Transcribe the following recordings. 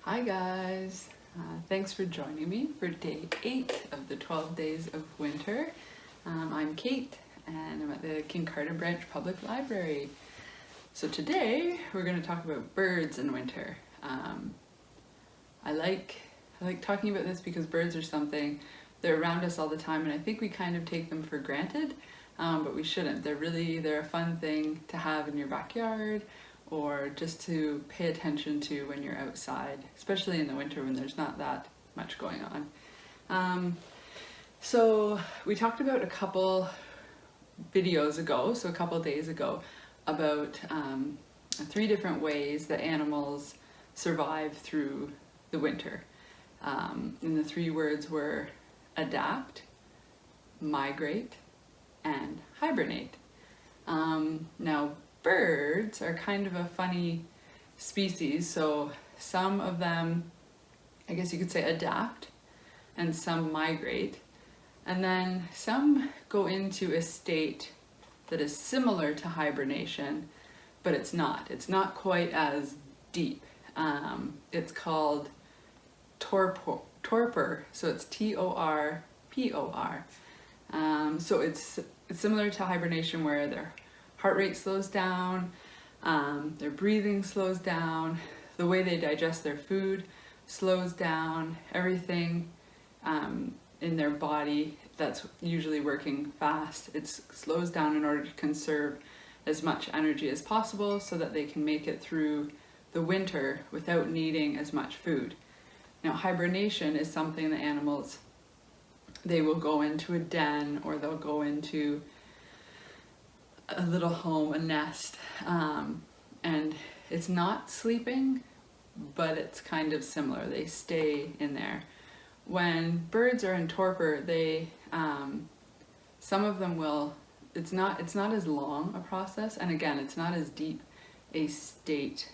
Hi guys, thanks for joining me for day 8 of the 12 days of winter. I'm Kate and I'm at the Kincardine Branch Public Library. So today we're going to talk about birds in winter. I like talking about this because birds are something, they're around us all the time and I think we kind of take them for granted, but we shouldn't. They're a fun thing to have in your backyard, or just to pay attention to when you're outside, especially in the winter when there's not that much going on. So we talked about a couple videos ago, so a couple days ago, about 3 different ways that animals survive through the winter. And the 3 words were adapt, migrate, and hibernate. Now, birds are kind of a funny species, so some of them, I guess you could say, adapt, and some migrate, and then some go into a state that is similar to hibernation, but it's not quite as deep. It's called torpor, so it's T-O-R-P-O-R. So it's similar to hibernation, where their heart rate slows down, their breathing slows down, the way they digest their food slows down, everything in their body that's usually working fast, it slows down in order to conserve as much energy as possible so that they can make it through the winter without needing as much food. Now, hibernation is something that animals, they will go into a den, or they'll go into a little home, a nest, and it's not sleeping, but it's kind of similar. They stay in there. When birds are in torpor, they some of them will, it's not as long a process, and again, it's not as deep a state.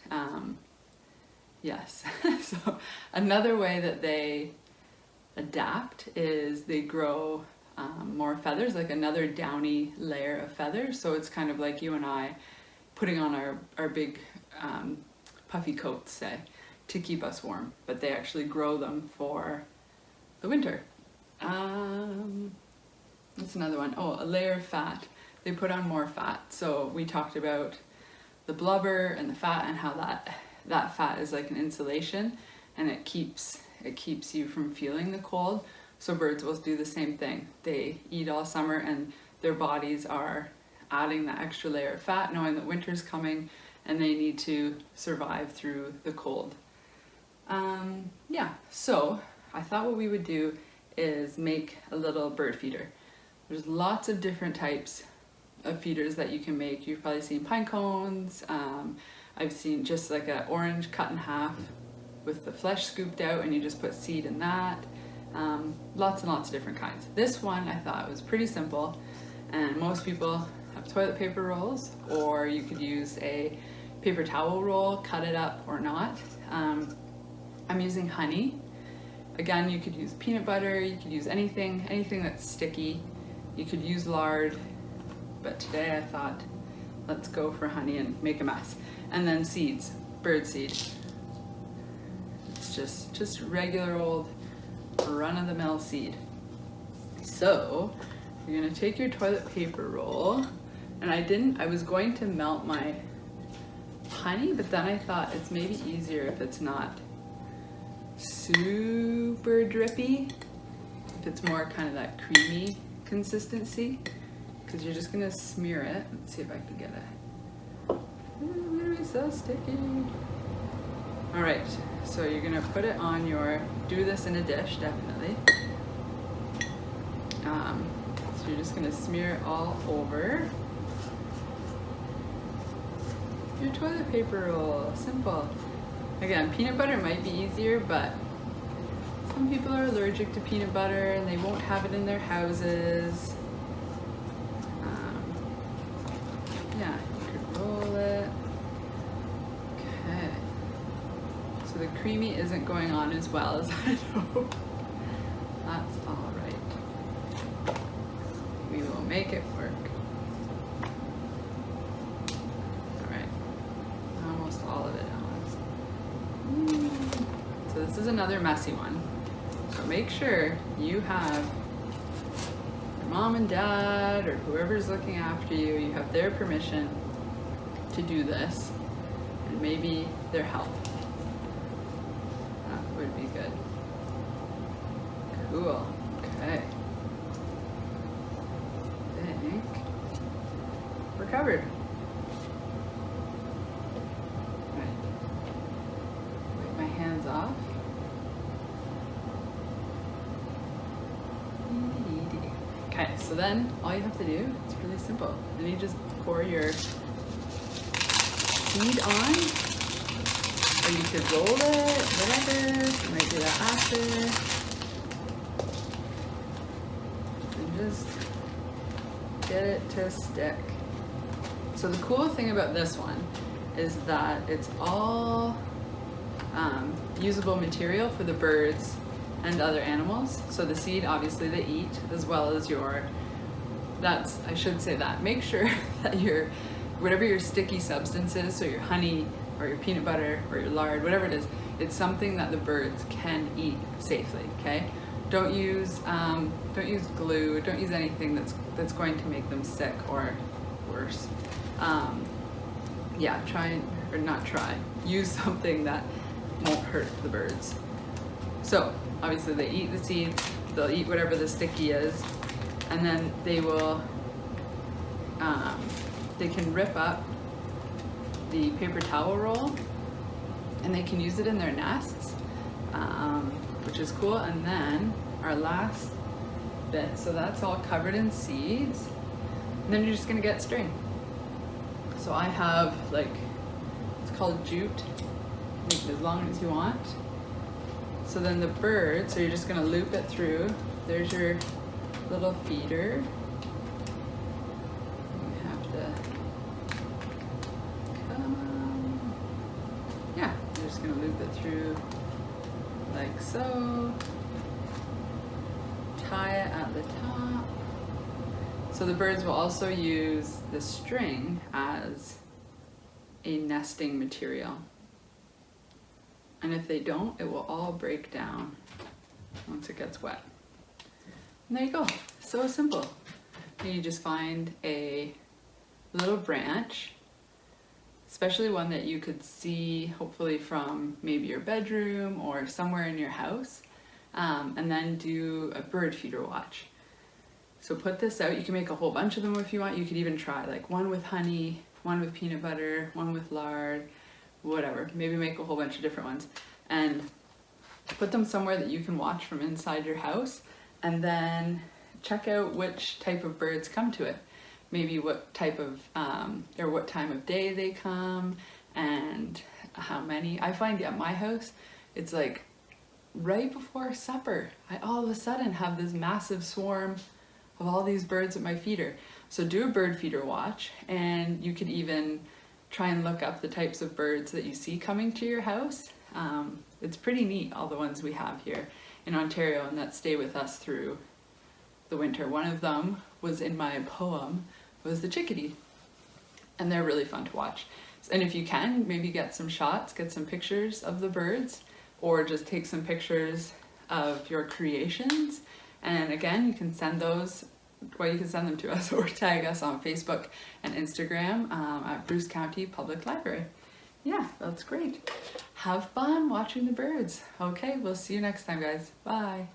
Yes. So another way that they adapt is they grow more feathers, like another downy layer of feathers. So it's kind of like you and I putting on our big puffy coats, say, to keep us warm, but they actually grow them for the winter. That's another one. Oh, a layer of fat. They put on more fat. So we talked about the blubber and the fat, and how that fat is like an insulation, and it keeps you from feeling the cold. So birds will do the same thing. They eat all summer and their bodies are adding that extra layer of fat, knowing that winter's coming and they need to survive through the cold. So I thought what we would do is make a little bird feeder. There's lots of different types of feeders that you can make. You've probably seen pine cones. I've seen just like an orange cut in half with the flesh scooped out, and you just put seed in that. Lots and lots of different kinds. This one I thought was pretty simple, and most people have toilet paper rolls, or you could use a paper towel roll, cut it up or not. I'm using honey. Again, you could use peanut butter, you could use anything that's sticky. You could use lard, but today I thought, let's go for honey and make a mess. And then seeds, bird seed. It's just regular old run-of-the-mill seed. So you're gonna take your toilet paper roll, and I was going to melt my honey, but then I thought it's maybe easier if it's not super drippy, if it's more kind of that creamy consistency, because you're just gonna smear it. Let's see if I can get it. It's gonna be so sticky. All right, so you're gonna put it on do this in a dish, definitely. So you're just gonna smear it all over your toilet paper roll. Simple. Again, peanut butter might be easier, but some people are allergic to peanut butter and they won't have it in their houses. Yeah, you could roll it. Okay. So the creamy isn't going on as well as I know. That's all right. We will make it work. All right. Almost all of it on. another messy one. So make sure you have your mom and dad or whoever's looking after you, you have their permission to do this, and maybe their help. That would be good. Cool. Okay. I think we're covered. Right. Wipe my hands off. Okay, so then all you have to do, it's really simple. Then you just pour your seed on, or you could roll it, whatever. You might do that after. And just get it to stick. So the cool thing about this one is that it's all usable material for the birds and other animals. So the seed, obviously they eat, as well as I should say that. Make sure that whatever your sticky substance is, so your honey or your peanut butter or your lard, whatever it is, it's something that the birds can eat safely, okay? Don't use glue, don't use anything that's going to make them sick or worse. Use something that won't hurt the birds. So obviously they eat the seeds, they'll eat whatever the sticky is, and then they can rip up the paper towel roll and they can use it in their nests, which is cool. And then our last bit, so that's all covered in seeds, and then you're just gonna get string. So I have it's called jute, make it as long as you want. So then the bird, so you're just gonna loop it through. There's your little feeder. You have to you're just gonna loop it through like so. Tie it at the top. So the birds will also use the string as a nesting material. And if they don't, it will all break down once it gets wet. And there you go, so simple. And you just find a little branch, especially one that you could see hopefully from maybe your bedroom or somewhere in your house, and then do a bird feeder watch. So put this out, you can make a whole bunch of them if you want. You could even try one with honey, one with peanut butter, one with lard, whatever. Maybe make a whole bunch of different ones and put them somewhere that you can watch from inside your house, and then check out which type of birds come to it. Maybe what type of, or what time of day they come and how many. I find at my house, it's right before supper, I all of a sudden have this massive swarm of all these birds at my feeder. So do a bird feeder watch, and you could even try and look up the types of birds that you see coming to your house. It's pretty neat, all the ones we have here in Ontario and that stay with us through the winter. One of them was in my poem, was the chickadee, and they're really fun to watch. And if you can, maybe get some shots, get some pictures of the birds, or just take some pictures of your creations. And again, you can send those, you can send them to us or tag us on Facebook and Instagram at Bruce County Public Library. Yeah, that's great. Have fun watching the birds. Okay, we'll see you next time, guys. Bye.